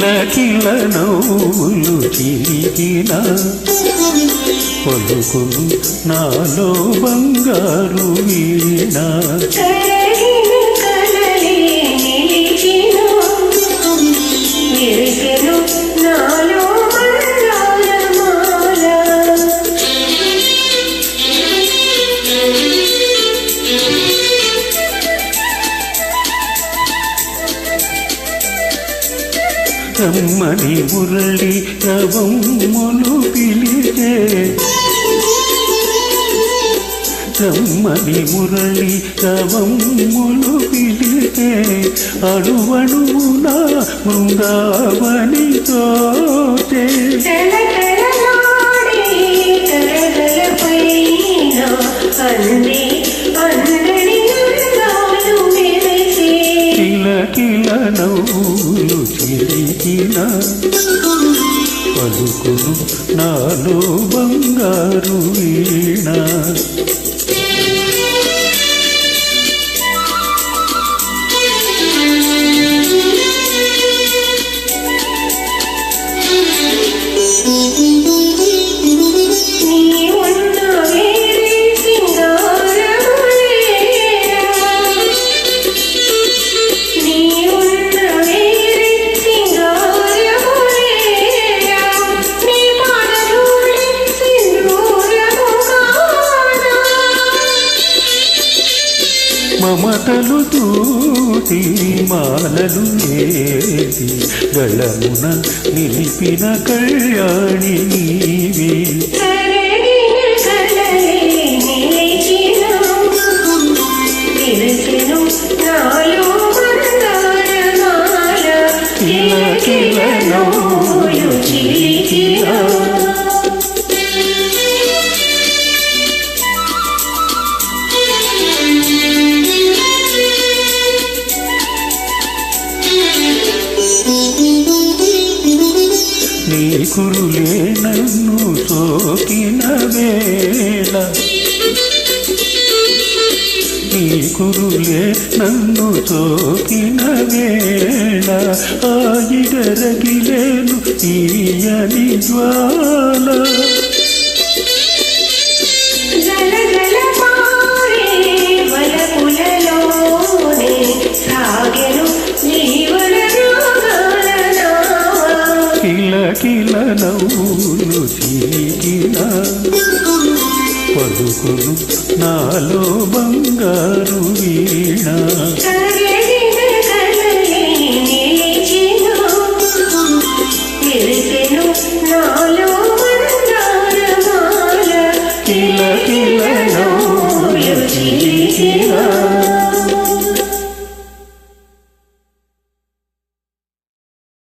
కిల నవ్వులు చిరిగిన పలుకులు నాలో బంగారు వీణ రమ్మని మురళి రవమ్ములు పిలిచే రమ్మని మురళి రవమ్ములు పిలిచే అణువణువున బృందావని తోటే కిల నవ్వులు చిరిగిన పలుకులు నాలో బంగారు వీణ మమతలు తూటి మాలలు ఏది గళమున నిలిపిన కళ్యాణి నీవే కిల నవ్వులు చిరిగిన నీ కురులే నన్ను సోకిన వేళ నీ కురులే నన్ను సోకిన వేళ ఆగిడరగిలేను తీయని జ్వాల కిల నవ్వులు చిరిగిన పలుకులు నాలో బంగారు వీణ కిల నవ్వులు చిరిగిన